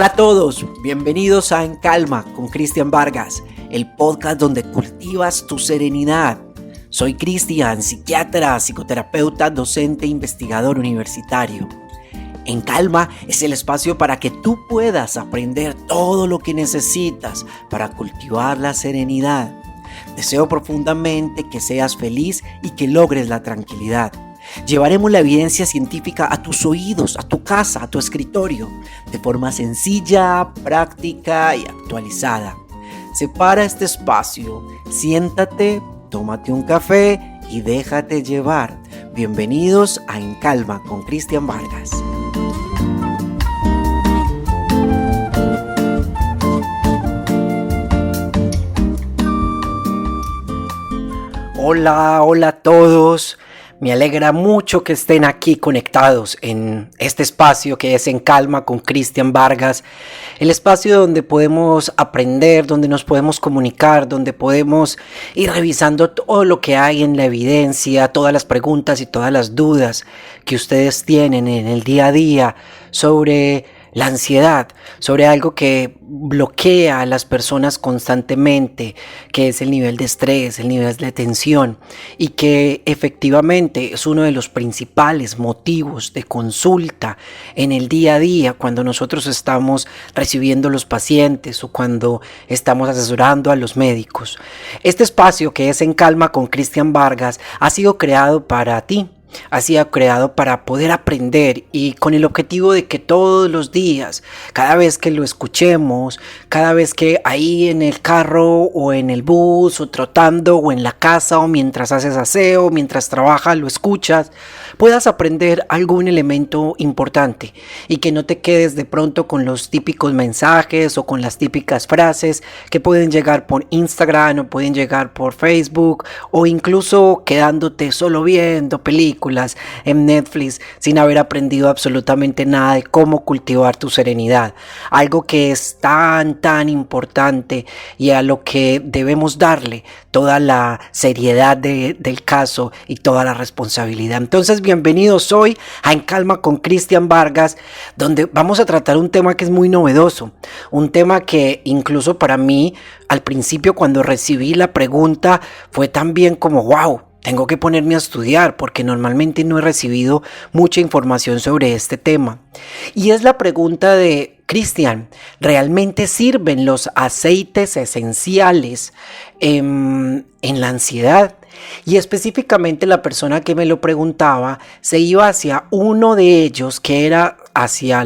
Hola a todos, bienvenidos a En Calma con Cristian Vargas, el podcast donde cultivas tu serenidad. Soy Cristian, psiquiatra, psicoterapeuta, docente e investigador universitario. En Calma es el espacio para que tú puedas aprender todo lo que necesitas para cultivar la serenidad. Deseo profundamente que seas feliz y que logres la tranquilidad. Llevaremos la evidencia científica a tus oídos, a tu casa, a tu escritorio, de forma sencilla, práctica y actualizada. Separa este espacio, siéntate, tómate un café y déjate llevar. Bienvenidos a En Calma con Cristian Vargas. Hola a todos. Me alegra mucho que estén aquí conectados en este espacio que es En Calma con Cristian Vargas, el espacio donde podemos aprender, donde nos podemos comunicar, donde podemos ir revisando todo lo que hay en la evidencia, todas las preguntas y todas las dudas que ustedes tienen en el día a día sobre la ansiedad, sobre algo que bloquea a las personas constantemente, que es el nivel de estrés, el nivel de tensión, y que efectivamente es uno de los principales motivos de consulta en el día a día cuando nosotros estamos recibiendo los pacientes o cuando estamos asesorando a los médicos. Este espacio que es En Calma con Cristian Vargas ha sido creado para ti. Ha sido creado para poder aprender y con el objetivo de que todos los días, cada vez que lo escuchemos, cada vez que ahí en el carro o en el bus o trotando o en la casa o mientras haces aseo, mientras trabajas, lo escuchas, puedas aprender algún elemento importante y que no te quedes de pronto con los típicos mensajes o con las típicas frases que pueden llegar por Instagram o pueden llegar por Facebook o incluso quedándote solo viendo películas en Netflix sin haber aprendido absolutamente nada de cómo cultivar tu serenidad, algo que es tan importante y a lo que debemos darle toda la seriedad del caso y toda la responsabilidad. Entonces, bienvenidos hoy a En Calma con Cristian Vargas, donde vamos a tratar un tema que es muy novedoso, un tema que incluso para mí al principio cuando recibí la pregunta fue también como wow. Tengo que ponerme a estudiar porque normalmente no he recibido mucha información sobre este tema. Y es la pregunta de Cristian, ¿realmente sirven los aceites esenciales en la ansiedad? Y específicamente la persona que me lo preguntaba se iba hacia uno de ellos que era hacia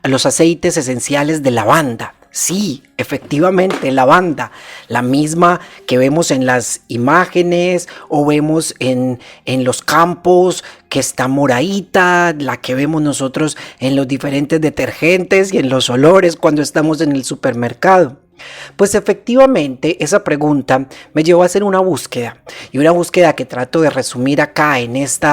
los aceites esenciales de lavanda. Sí, efectivamente, lavanda, la misma que vemos en las imágenes o vemos en los campos, que está moradita, la que vemos nosotros en los diferentes detergentes y en los olores cuando estamos en el supermercado. Pues efectivamente esa pregunta me llevó a hacer una búsqueda y una búsqueda que trato de resumir acá en este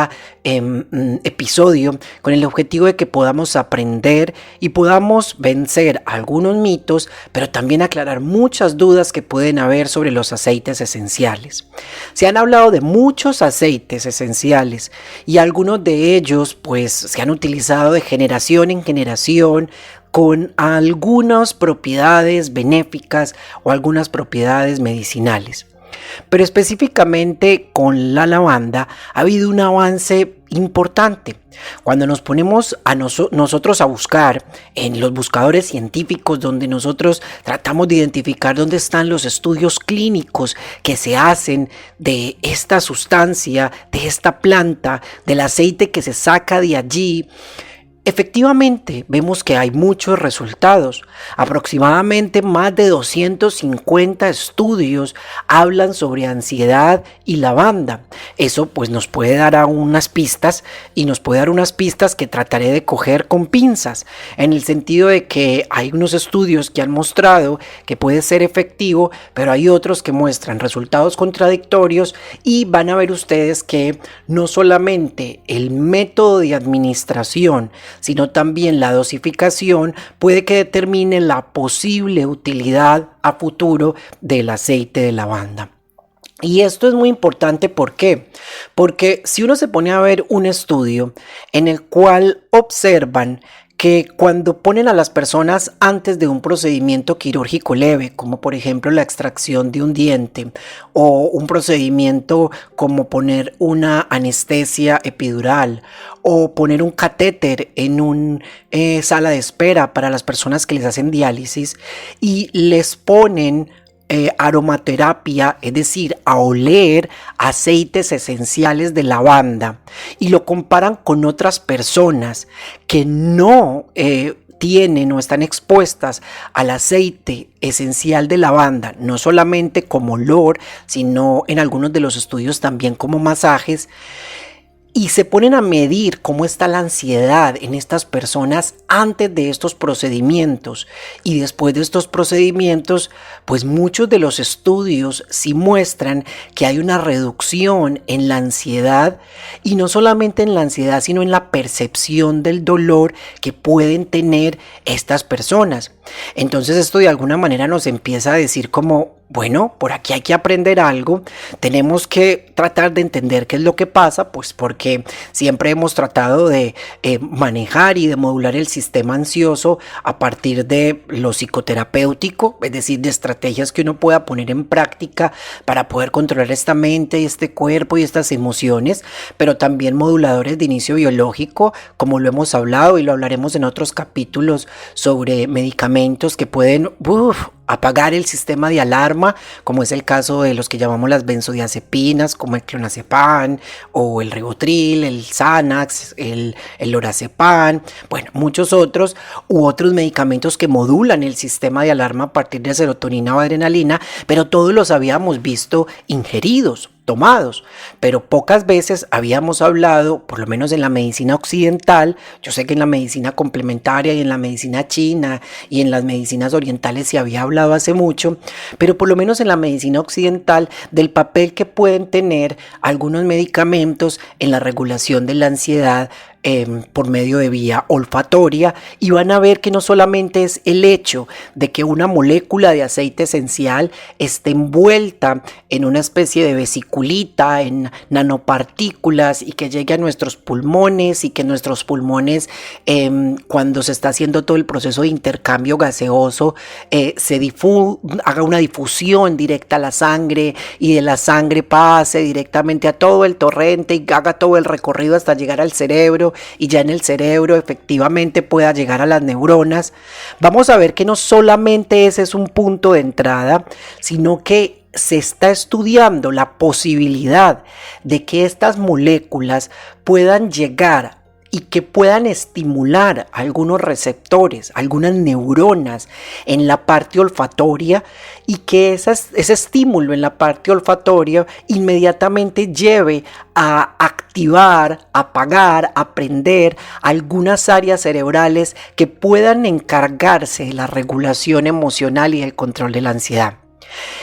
episodio con el objetivo de que podamos aprender y podamos vencer algunos mitos, pero también aclarar muchas dudas que pueden haber sobre los aceites esenciales. Se han hablado de muchos aceites esenciales y algunos de ellos pues se han utilizado de generación en generación con algunas propiedades benéficas o algunas propiedades medicinales. Pero específicamente con la lavanda ha habido un avance importante. Cuando nos ponemos a nosotros a buscar en los buscadores científicos donde nosotros tratamos de identificar dónde están los estudios clínicos que se hacen de esta sustancia, de esta planta, del aceite que se saca de allí, efectivamente, vemos que hay muchos resultados. Aproximadamente más de 250 estudios hablan sobre ansiedad y lavanda. Eso pues nos puede dar unas pistas y nos puede dar unas pistas que trataré de coger con pinzas, en el sentido de que hay unos estudios que han mostrado que puede ser efectivo, pero hay otros que muestran resultados contradictorios y van a ver ustedes que no solamente el método de administración, sino también la dosificación puede que determine la posible utilidad a futuro del aceite de lavanda. Y esto es muy importante, ¿por qué? Porque si uno se pone a ver un estudio en el cual observan que cuando ponen a las personas antes de un procedimiento quirúrgico leve, como por ejemplo la extracción de un diente o un procedimiento como poner una anestesia epidural o poner un catéter en una sala de espera para las personas que les hacen diálisis y les ponen aromaterapia, es decir, a oler aceites esenciales de lavanda y lo comparan con otras personas que no tienen o están expuestas al aceite esencial de lavanda, no solamente como olor, sino en algunos de los estudios también como masajes, y se ponen a medir cómo está la ansiedad en estas personas antes de estos procedimientos y después de estos procedimientos, pues muchos de los estudios sí muestran que hay una reducción en la ansiedad y no solamente en la ansiedad, sino en la percepción del dolor que pueden tener estas personas. Entonces esto de alguna manera nos empieza a decir como, bueno, por aquí hay que aprender algo, tenemos que tratar de entender qué es lo que pasa, pues porque siempre hemos tratado de manejar y de modular el sistema ansioso a partir de lo psicoterapéutico, es decir, de estrategias que uno pueda poner en práctica para poder controlar esta mente, este cuerpo y estas emociones, pero también moduladores de inicio biológico, como lo hemos hablado y lo hablaremos en otros capítulos sobre medicamentos que pueden apagar el sistema de alarma, como es el caso de los que llamamos las benzodiazepinas, como el clonazepam o el ribotril, el Xanax, el lorazepam, bueno, muchos otros u otros medicamentos que modulan el sistema de alarma a partir de serotonina o adrenalina, pero todos los habíamos visto ingeridos, tomados, pero pocas veces habíamos hablado, por lo menos en la medicina occidental, yo sé que en la medicina complementaria y en la medicina china y en las medicinas orientales se había hablado hace mucho, pero por lo menos en la medicina occidental del papel que pueden tener algunos medicamentos en la regulación de la ansiedad por medio de vía olfatoria, y van a ver que no solamente es el hecho de que una molécula de aceite esencial esté envuelta en una especie de vesiculita, en nanopartículas y que llegue a nuestros pulmones y que nuestros pulmones cuando se está haciendo todo el proceso de intercambio gaseoso haga una difusión directa a la sangre y de la sangre pase directamente a todo el torrente y haga todo el recorrido hasta llegar al cerebro y ya en el cerebro efectivamente pueda llegar a las neuronas. Vamos a ver que no solamente ese es un punto de entrada, sino que se está estudiando la posibilidad de que estas moléculas puedan llegar y que puedan estimular algunos receptores, algunas neuronas en la parte olfatoria y que ese estímulo en la parte olfatoria inmediatamente lleve a activar, apagar, a prender algunas áreas cerebrales que puedan encargarse de la regulación emocional y el control de la ansiedad.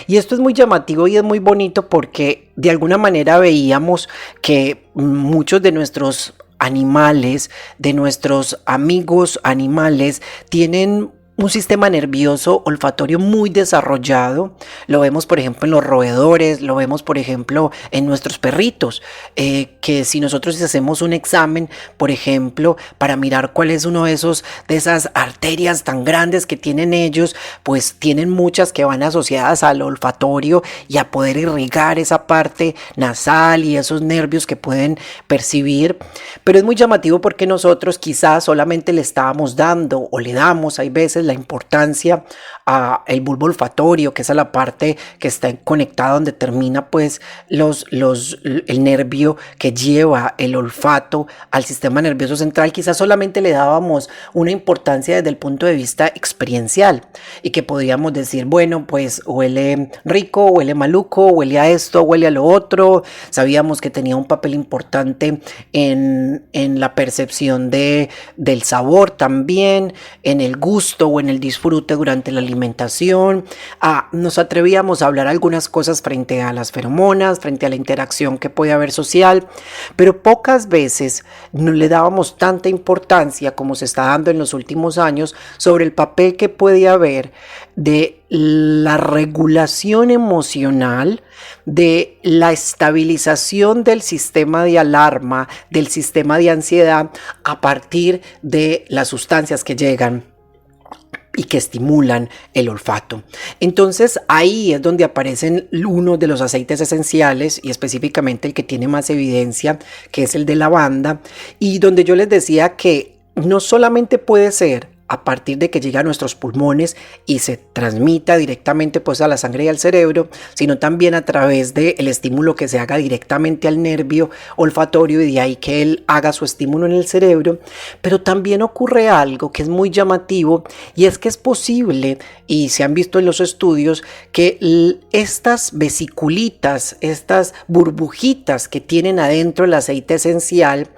Y esto es muy llamativo y es muy bonito porque de alguna manera veíamos que muchos de nuestros animales, de nuestros amigos animales, tienen un sistema nervioso olfatorio muy desarrollado. Lo vemos por ejemplo en los roedores, lo vemos por ejemplo en nuestros perritos, que si nosotros hacemos un examen, por ejemplo, para mirar cuál es uno de esas arterias tan grandes que tienen ellos, pues tienen muchas que van asociadas al olfatorio y a poder irrigar esa parte nasal y esos nervios que pueden percibir. Pero es muy llamativo porque nosotros quizás solamente le estábamos dando o le damos, hay veces, la importancia a el bulbo olfatorio, que es a la parte que está conectada donde termina pues el nervio que lleva el olfato al sistema nervioso central. Quizás solamente le dábamos una importancia desde el punto de vista experiencial y que podríamos decir, bueno, pues huele rico, huele maluco, huele a esto, huele a lo otro. Sabíamos que tenía un papel importante en la percepción del sabor también, en el gusto o en el disfrute durante la alimentación. Nos atrevíamos a hablar algunas cosas frente a las feromonas, frente a la interacción que puede haber social, pero pocas veces no le dábamos tanta importancia como se está dando en los últimos años sobre el papel que puede haber de la regulación emocional, de la estabilización del sistema de alarma, del sistema de ansiedad a partir de las sustancias que llegan y que estimulan el olfato. Entonces ahí es donde aparecen uno de los aceites esenciales y específicamente el que tiene más evidencia, que es el de lavanda, y donde yo les decía que no solamente puede ser a partir de que llega a nuestros pulmones y se transmita directamente pues a la sangre y al cerebro, sino también a través del estímulo que se haga directamente al nervio olfatorio y de ahí que él haga su estímulo en el cerebro. Pero también ocurre algo que es muy llamativo y es que es posible, y se han visto en los estudios, que estas vesiculitas, estas burbujitas que tienen adentro el aceite esencial,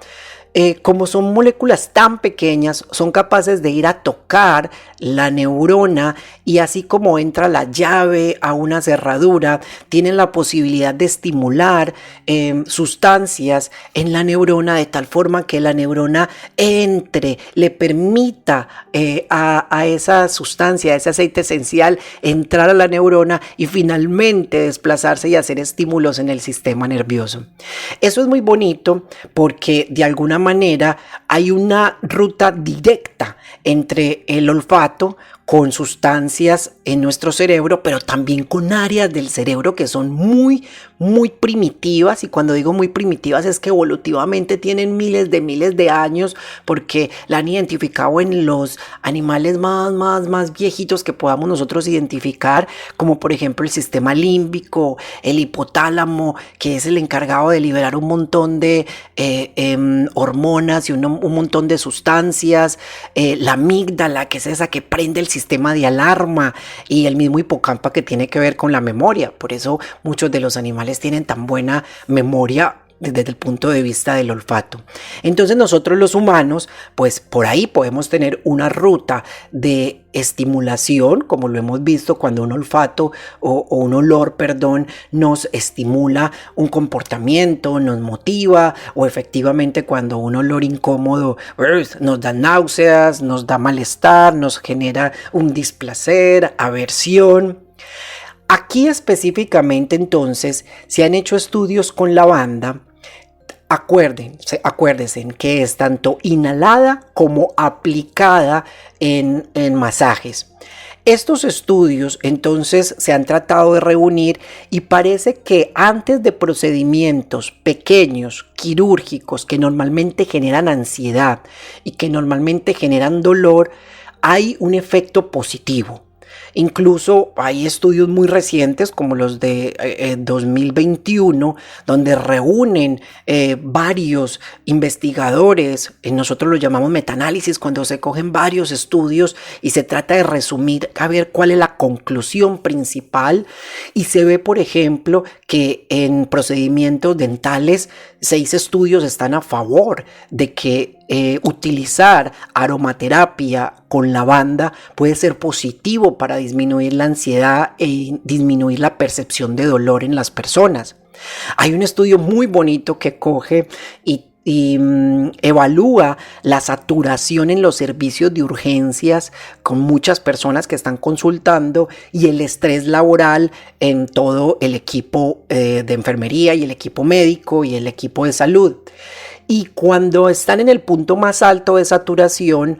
como son moléculas tan pequeñas, son capaces de ir a tocar la neurona y así como entra la llave a una cerradura, tienen la posibilidad de estimular sustancias en la neurona de tal forma que la neurona entre, le permita a esa sustancia, a ese aceite esencial, entrar a la neurona y finalmente desplazarse y hacer estímulos en el sistema nervioso. Eso es muy bonito porque de alguna manera hay una ruta directa entre el olfato con sustancias en nuestro cerebro, pero también con áreas del cerebro que son muy primitivas, y cuando digo muy primitivas es que evolutivamente tienen miles de años, porque la han identificado en los animales más viejitos que podamos nosotros identificar, como por ejemplo el sistema límbico, el hipotálamo, que es el encargado de liberar un montón de hormonas y un montón de sustancias, la amígdala, que es esa que prende el sistema de alarma, y el mismo hipocampo que tiene que ver con la memoria. Por eso muchos de los animales tienen tan buena memoria desde el punto de vista del olfato. Entonces nosotros los humanos, pues por ahí podemos tener una ruta de estimulación, como lo hemos visto cuando un olfato o un olor, nos estimula un comportamiento, nos motiva, o efectivamente cuando un olor incómodo nos da náuseas, nos da malestar, nos genera un displacer, aversión. Aquí específicamente entonces se han hecho estudios con lavanda. Acuérdense que es tanto inhalada como aplicada en masajes. Estos estudios entonces se han tratado de reunir y parece que antes de procedimientos pequeños, quirúrgicos, que normalmente generan ansiedad y que normalmente generan dolor, hay un efecto positivo. Incluso hay estudios muy recientes como los de 2021 donde reúnen varios investigadores, nosotros lo llamamos metaanálisis, cuando se cogen varios estudios y se trata de resumir a ver cuál es la conclusión principal, y se ve por ejemplo que en procedimientos dentales 6 estudios están a favor de que utilizar aromaterapia con lavanda puede ser positivo para disminuir la ansiedad e disminuir la percepción de dolor en las personas. Hay un estudio muy bonito que coge y evalúa la saturación en los servicios de urgencias con muchas personas que están consultando y el estrés laboral en todo el equipo de enfermería y el equipo médico y el equipo de salud. Y cuando están en el punto más alto de saturación,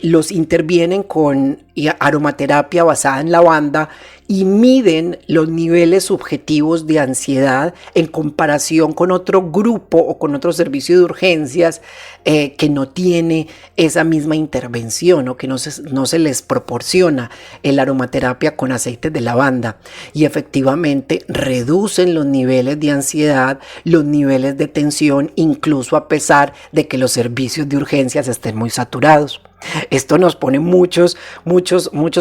los intervienen con aromaterapia basada en lavanda y miden los niveles subjetivos de ansiedad en comparación con otro grupo o con otro servicio de urgencias que no tiene esa misma intervención o que no se les proporciona el aromaterapia con aceites de lavanda, y efectivamente reducen los niveles de ansiedad, los niveles de tensión, incluso a pesar de que los servicios de urgencias estén muy saturados. Esto nos pone muchos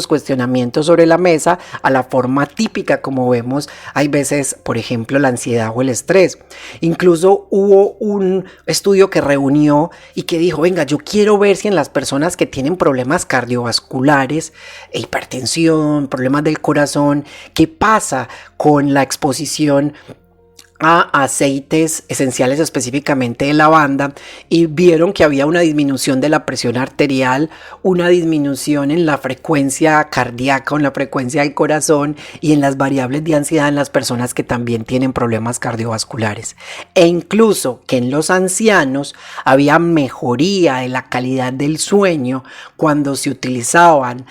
cuestionamientos sobre la mesa, a la forma típica como vemos, hay veces, por ejemplo, la ansiedad o el estrés. Incluso hubo un estudio que reunió y que dijo, venga, yo quiero ver si en las personas que tienen problemas cardiovasculares, hipertensión, problemas del corazón, ¿qué pasa con la exposición a aceites esenciales, específicamente de lavanda, y vieron que había una disminución de la presión arterial, una disminución en la frecuencia cardíaca o en la frecuencia del corazón y en las variables de ansiedad en las personas que también tienen problemas cardiovasculares, e incluso que en los ancianos había mejoría de la calidad del sueño cuando se utilizaban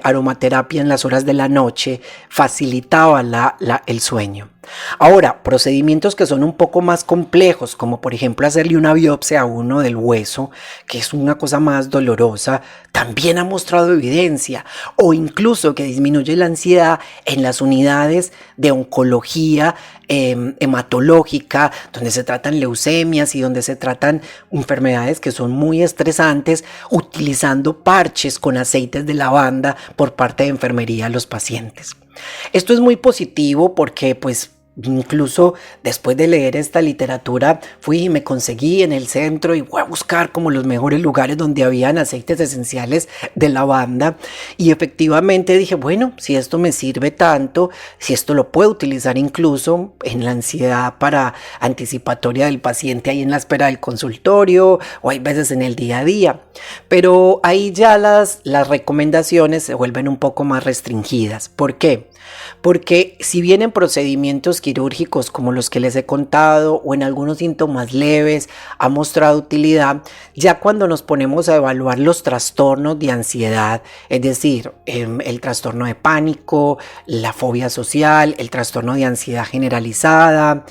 aromaterapia en las horas de la noche, facilitaba el sueño. Ahora, procedimientos que son un poco más complejos, como por ejemplo hacerle una biopsia a uno del hueso, que es una cosa más dolorosa, también ha mostrado evidencia, o incluso que disminuye la ansiedad en las unidades de oncología hematológica, donde se tratan leucemias y donde se tratan enfermedades que son muy estresantes, utilizando parches con aceites de lavanda por parte de enfermería a los pacientes. Esto es muy positivo porque pues incluso después de leer esta literatura fui y me conseguí en el centro y voy a buscar como los mejores lugares donde habían aceites esenciales de lavanda, y efectivamente dije, bueno, si esto me sirve tanto, si esto lo puedo utilizar incluso en la ansiedad para anticipatoria del paciente ahí en la espera del consultorio o hay veces en el día a día, pero ahí ya las recomendaciones se vuelven un poco más restringidas. ¿Por qué? Porque si bien en procedimientos quirúrgicos como los que les he contado o en algunos síntomas leves ha mostrado utilidad, ya cuando nos ponemos a evaluar los trastornos de ansiedad, es decir, el trastorno de pánico, la fobia social, el trastorno de ansiedad generalizada,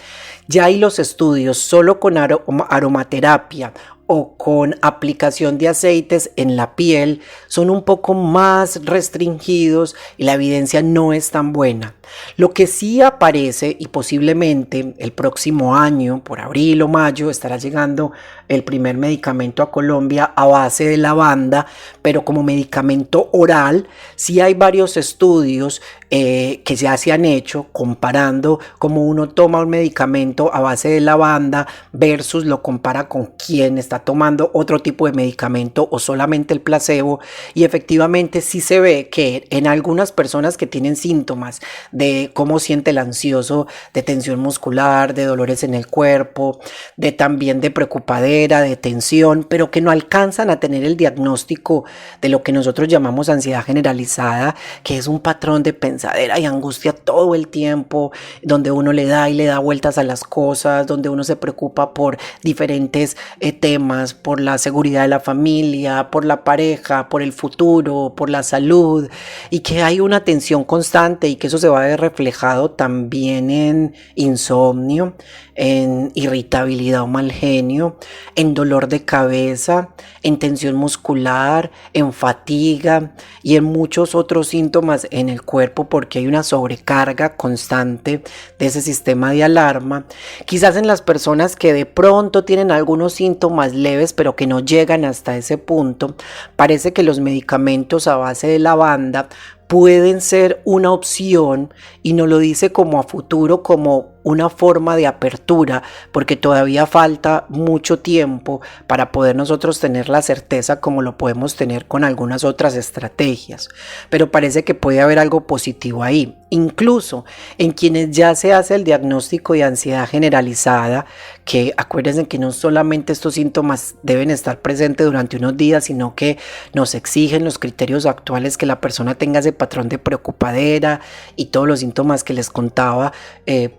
ya hay los estudios solo con aromaterapia o con aplicación de aceites en la piel son un poco más restringidos y la evidencia no es tan buena. Lo que sí aparece, y posiblemente el próximo año, por abril o mayo, estará llegando el primer medicamento a Colombia a base de lavanda, pero como medicamento oral, sí hay varios estudios que ya se han hecho comparando cómo uno toma un medicamento a base de lavanda versus lo compara con quien está tomando otro tipo de medicamento o solamente el placebo, y efectivamente sí se ve que en algunas personas que tienen síntomas de cómo siente el ansioso, de tensión muscular, de dolores en el cuerpo, de también de preocupadera, de tensión, pero que no alcanzan a tener el diagnóstico de lo que nosotros llamamos ansiedad generalizada, que es un patrón de pensadera y angustia todo el tiempo, donde uno le da y le da vueltas a las cosas, donde uno se preocupa por diferentes temas, por la seguridad de la familia, por la pareja, por el futuro, por la salud, y que hay una tensión constante y que eso se va a ver reflejado también en insomnio, en irritabilidad o mal genio, en dolor de cabeza, en tensión muscular, en fatiga y en muchos otros síntomas en el cuerpo, porque hay una sobrecarga constante de ese sistema de alarma. Quizás en las personas que de pronto tienen algunos síntomas leves pero que no llegan hasta ese punto, parece que los medicamentos a base de lavanda pueden ser una opción, y no lo dice como a futuro, como una forma de apertura, porque todavía falta mucho tiempo para poder nosotros tener la certeza como lo podemos tener con algunas otras estrategias, pero parece que puede haber algo positivo ahí. Incluso en quienes ya se hace el diagnóstico de ansiedad generalizada, que acuérdense que no solamente estos síntomas deben estar presentes durante unos días, sino que nos exigen los criterios actuales que la persona tenga ese patrón de preocupadera y todos los síntomas que les contaba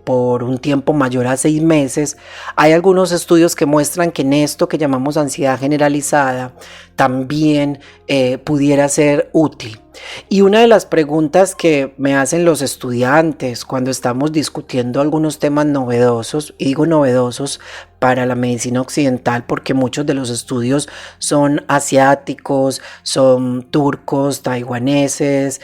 por un tiempo mayor a 6 meses. Hay algunos estudios que muestran que en esto que llamamos ansiedad generalizada también pudiera ser útil. Y una de las preguntas que me hacen los estudiantes cuando estamos discutiendo algunos temas novedosos, y digo novedosos para la medicina occidental porque muchos de los estudios son asiáticos, son turcos, taiwaneses,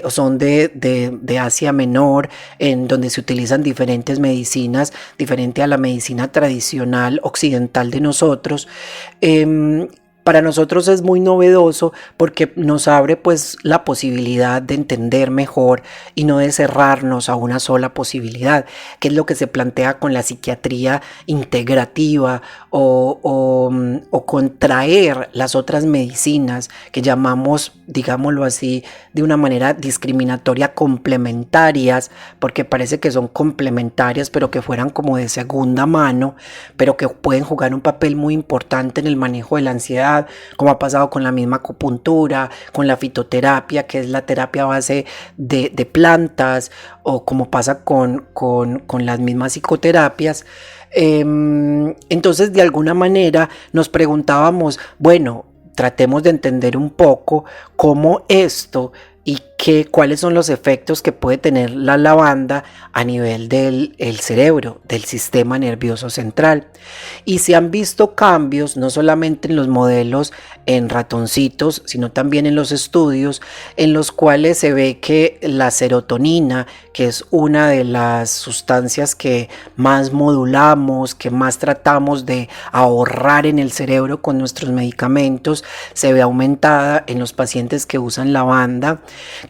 son de Asia Menor, en donde se utilizan diferentes medicinas, diferente a la medicina tradicional occidental de nosotros. para nosotros es muy novedoso porque nos abre pues la posibilidad de entender mejor y no de cerrarnos a una sola posibilidad, que es lo que se plantea con la psiquiatría integrativa o contraer las otras medicinas que llamamos, digámoslo así, de una manera discriminatoria complementarias, porque parece que son complementarias, pero que fueran como de segunda mano, pero que pueden jugar un papel muy importante en el manejo de la ansiedad, como ha pasado con la misma acupuntura, con la fitoterapia, que es la terapia a base de plantas, o como pasa con las mismas psicoterapias. Entonces, de alguna manera nos preguntábamos, bueno, tratemos de entender un poco cómo esto y cuáles son los efectos que puede tener la lavanda a nivel del cerebro, del sistema nervioso central. Y se han visto cambios no solamente en los modelos en ratoncitos, sino también en los estudios en los cuales se ve que la serotonina, que es una de las sustancias que más modulamos, que más tratamos de ahorrar en el cerebro con nuestros medicamentos, se ve aumentada en los pacientes que usan lavanda,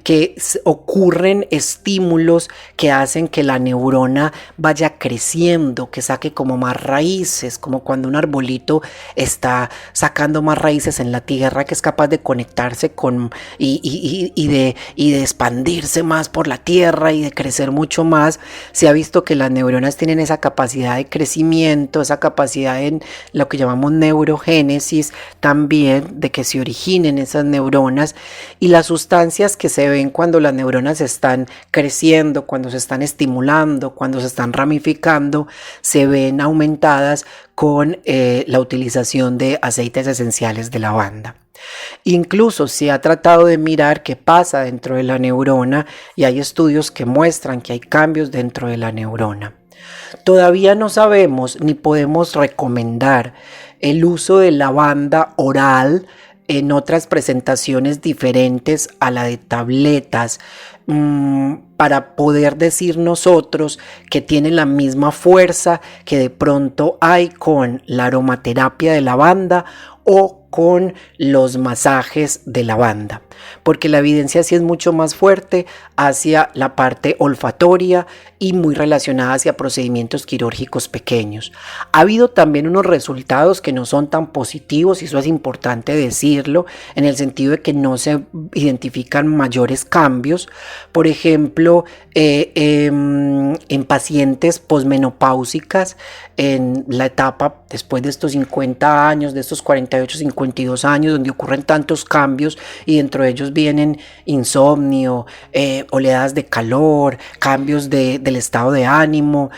que ocurren estímulos que hacen que la neurona vaya creciendo, que saque como más raíces, como cuando un arbolito está sacando más raíces en la tierra, que es capaz de conectarse con y de expandirse más por la tierra y de crecer mucho más. Se ha visto que las neuronas tienen esa capacidad de crecimiento, esa capacidad en lo que llamamos neurogénesis, también de que se originen esas neuronas, y las sustancias que se ven cuando las neuronas están creciendo, cuando se están estimulando, cuando se están ramificando, se ven aumentadas con la utilización de aceites esenciales de lavanda. Incluso se ha tratado de mirar qué pasa dentro de la neurona y hay estudios que muestran que hay cambios dentro de la neurona. Todavía no sabemos ni podemos recomendar el uso de lavanda oral en otras presentaciones diferentes a la de tabletas, para poder decir nosotros que tiene la misma fuerza que de pronto hay con la aromaterapia de lavanda o con los masajes de lavanda, porque la evidencia sí es mucho más fuerte hacia la parte olfatoria y muy relacionada hacia procedimientos quirúrgicos pequeños. Ha habido también unos resultados que no son tan positivos, y eso es importante decirlo, en el sentido de que no se identifican mayores cambios. Por ejemplo, en pacientes posmenopáusicas, en la etapa después de estos 50 años, de estos 48, 52 años, donde ocurren tantos cambios y dentro de ellos vienen insomnio, oleadas de calor, cambios del estado de ánimo.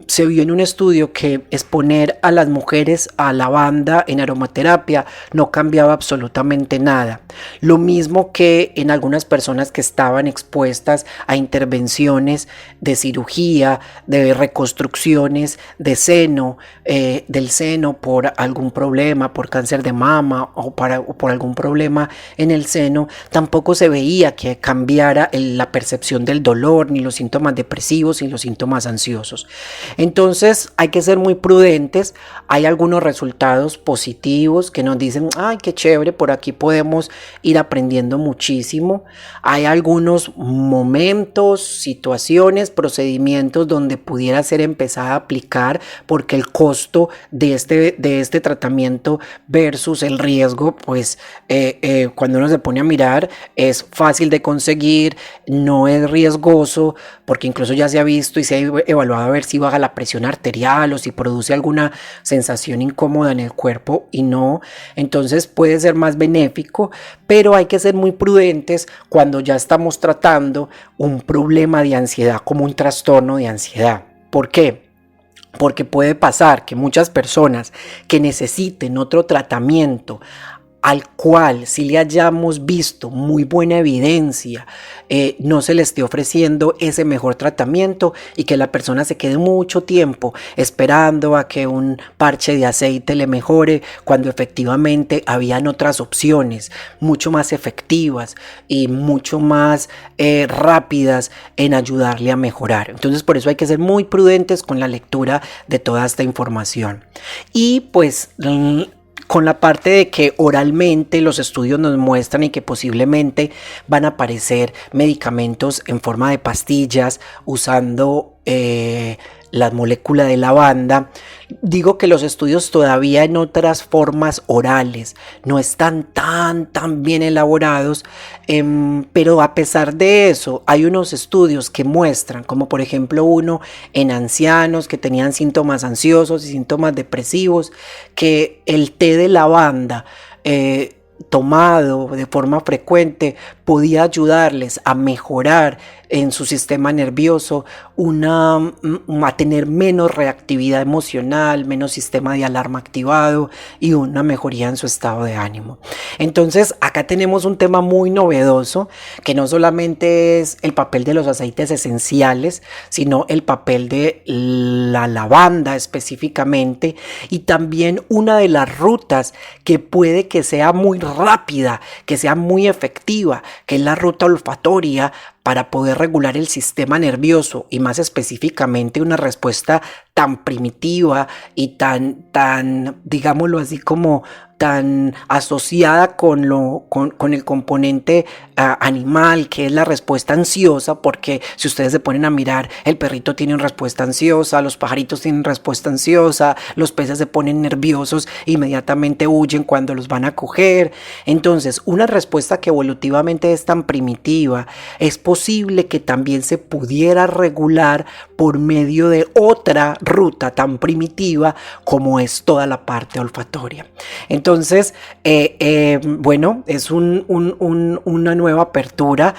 Se vio en un estudio que exponer a las mujeres a lavanda en aromaterapia no cambiaba absolutamente nada. Lo mismo que en algunas personas que estaban expuestas a intervenciones de cirugía, de reconstrucciones de seno, del seno por algún problema, por cáncer de mama o por algún problema en el seno, tampoco se veía que cambiara la percepción del dolor, ni los síntomas depresivos, ni los síntomas ansiosos. Entonces hay que ser muy prudentes. Hay algunos resultados positivos que nos dicen, ay, qué chévere, por aquí podemos ir aprendiendo muchísimo. Hay algunos momentos, situaciones, procedimientos donde pudiera ser empezada a aplicar, porque el costo de este tratamiento versus el riesgo, pues cuando uno se pone a mirar, es fácil de conseguir, no es riesgoso, porque incluso ya se ha visto y se ha evaluado a ver si baja la presión arterial o si produce alguna sensación incómoda en el cuerpo, y no. Entonces puede ser más benéfico, pero hay que ser muy prudentes cuando ya estamos tratando un problema de ansiedad como un trastorno de ansiedad. ¿Por qué? Porque puede pasar que muchas personas que necesiten otro tratamiento, al cual si le hayamos visto muy buena evidencia, no se le esté ofreciendo ese mejor tratamiento, y que la persona se quede mucho tiempo esperando a que un parche de aceite le mejore, cuando efectivamente habían otras opciones mucho más efectivas y mucho más rápidas en ayudarle a mejorar. Entonces por eso hay que ser muy prudentes con la lectura de toda esta información. Y pues con la parte de que oralmente los estudios nos muestran y que posiblemente van a aparecer medicamentos en forma de pastillas usando la molécula de lavanda. Digo que los estudios todavía en otras formas orales no están tan bien elaborados, pero a pesar de eso hay unos estudios que muestran, como por ejemplo uno en ancianos que tenían síntomas ansiosos y síntomas depresivos, que el té de lavanda tomado de forma frecuente podía ayudarles a mejorar en su sistema nervioso, a tener menos reactividad emocional, menos sistema de alarma activado y una mejoría en su estado de ánimo. Entonces acá tenemos un tema muy novedoso que no solamente es el papel de los aceites esenciales, sino el papel de la lavanda específicamente, y también una de las rutas que puede que sea muy rápida, que sea muy efectiva, que es la ruta olfatoria, para poder regular el sistema nervioso, y más específicamente una respuesta tan primitiva y tan, digámoslo así, como tan asociada con el componente animal, que es la respuesta ansiosa, porque si ustedes se ponen a mirar, el perrito tiene una respuesta ansiosa, los pajaritos tienen respuesta ansiosa, los peces se ponen nerviosos, inmediatamente huyen cuando los van a coger. Entonces, una respuesta que evolutivamente es tan primitiva, es posible que también se pudiera regular por medio de otra ruta tan primitiva como es toda la parte olfatoria. Entonces, bueno, es una nueva apertura.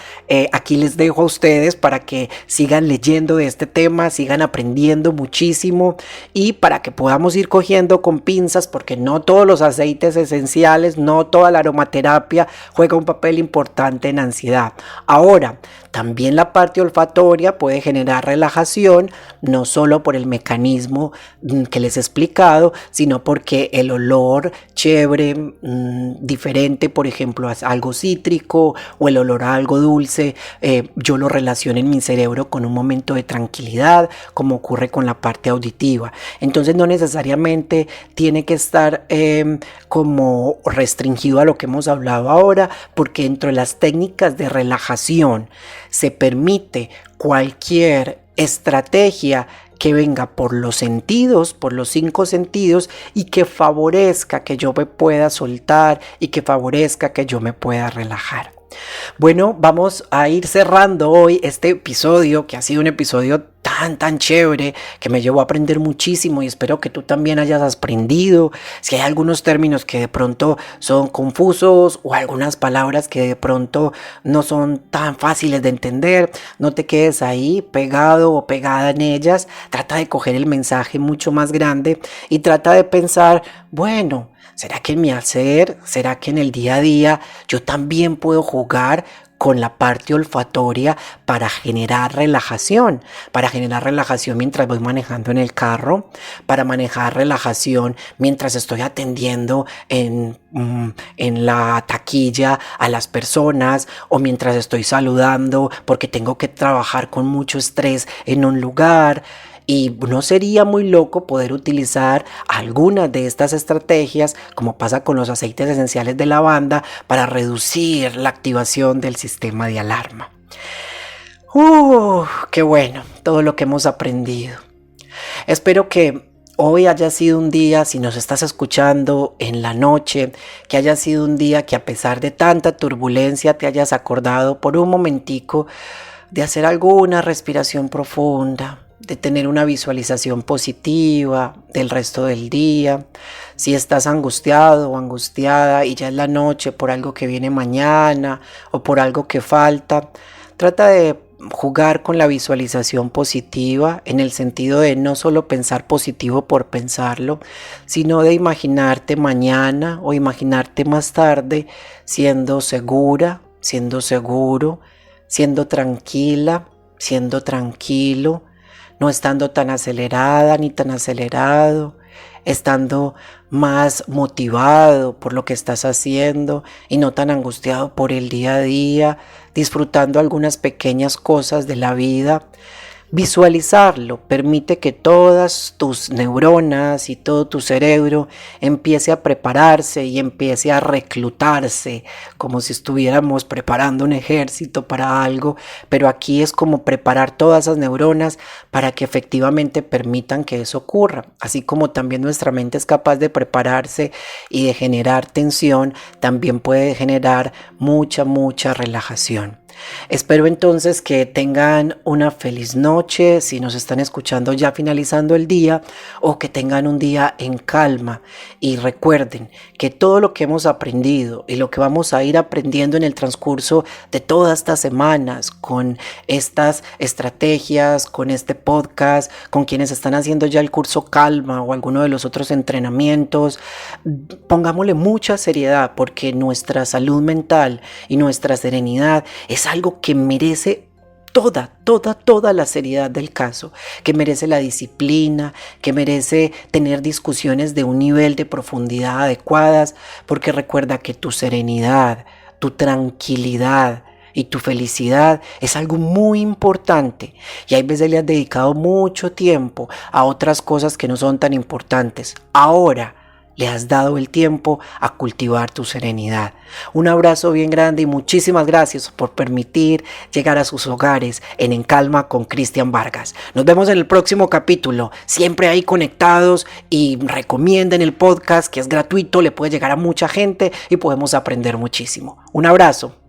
Aquí les dejo a ustedes para que sigan leyendo de este tema, sigan aprendiendo muchísimo, y para que podamos ir cogiendo con pinzas, porque no todos los aceites esenciales, no toda la aromaterapia juega un papel importante en ansiedad. Ahora, también la parte olfatoria puede generar relajación, no solo por el mecanismo que les he explicado, sino porque el olor chévere, diferente, por ejemplo, a algo cítrico, o el olor a algo dulce, yo lo relaciono en mi cerebro con un momento de tranquilidad, como ocurre con la parte auditiva. Entonces no necesariamente tiene que estar como restringido a lo que hemos hablado ahora, porque dentro de las técnicas de relajación se permite cualquier estrategia que venga por los sentidos, por los 5 sentidos, y que favorezca que yo me pueda soltar y que favorezca que yo me pueda relajar. Bueno, vamos a ir cerrando hoy este episodio, que ha sido un episodio tan chévere, que me llevó a aprender muchísimo, y espero que tú también hayas aprendido. Si hay algunos términos que de pronto son confusos, o algunas palabras que de pronto no son tan fáciles de entender, no te quedes ahí pegado o pegada en ellas. Trata de coger el mensaje mucho más grande y trata de pensar, bueno, ¿será que en mi hacer, será que en el día a día yo también puedo jugar con la parte olfatoria para generar relajación mientras voy manejando en el carro, para manejar relajación mientras estoy atendiendo en la taquilla a las personas, o mientras estoy saludando porque tengo que trabajar con mucho estrés en un lugar? Y no sería muy loco poder utilizar algunas de estas estrategias, como pasa con los aceites esenciales de lavanda, para reducir la activación del sistema de alarma. ¡Qué bueno todo lo que hemos aprendido! Espero que hoy haya sido un día, si nos estás escuchando en la noche, que haya sido un día que, a pesar de tanta turbulencia, te hayas acordado por un momentico de hacer alguna respiración profunda, de tener una visualización positiva del resto del día. Si estás angustiado o angustiada y ya es la noche por algo que viene mañana o por algo que falta, trata de jugar con la visualización positiva, en el sentido de no solo pensar positivo por pensarlo, sino de imaginarte mañana o imaginarte más tarde siendo segura, siendo seguro, siendo tranquila, siendo tranquilo, no estando tan acelerada ni tan acelerado, estando más motivado por lo que estás haciendo y no tan angustiado por el día a día, disfrutando algunas pequeñas cosas de la vida. Visualizarlo permite que todas tus neuronas y todo tu cerebro empiece a prepararse y empiece a reclutarse, como si estuviéramos preparando un ejército para algo, pero aquí es como preparar todas esas neuronas para que efectivamente permitan que eso ocurra. Así como también nuestra mente es capaz de prepararse y de generar tensión, también puede generar mucha relajación. Espero entonces que tengan una feliz noche, si nos están escuchando ya finalizando el día, o que tengan un día en calma, y recuerden que todo lo que hemos aprendido y lo que vamos a ir aprendiendo en el transcurso de todas estas semanas con estas estrategias, con este podcast, con quienes están haciendo ya el curso Calma o alguno de los otros entrenamientos, pongámosle mucha seriedad, porque nuestra salud mental y nuestra serenidad es algo que merece toda la seriedad del caso, que merece la disciplina, que merece tener discusiones de un nivel de profundidad adecuadas, porque recuerda que tu serenidad, tu tranquilidad y tu felicidad es algo muy importante, y hay veces le has dedicado mucho tiempo a otras cosas que no son tan importantes. Ahora le has dado el tiempo a cultivar tu serenidad. Un abrazo bien grande y muchísimas gracias por permitir llegar a sus hogares en Calma con Cristian Vargas. Nos vemos en el próximo capítulo. Siempre ahí conectados, y recomienden el podcast, que es gratuito, le puede llegar a mucha gente y podemos aprender muchísimo. Un abrazo.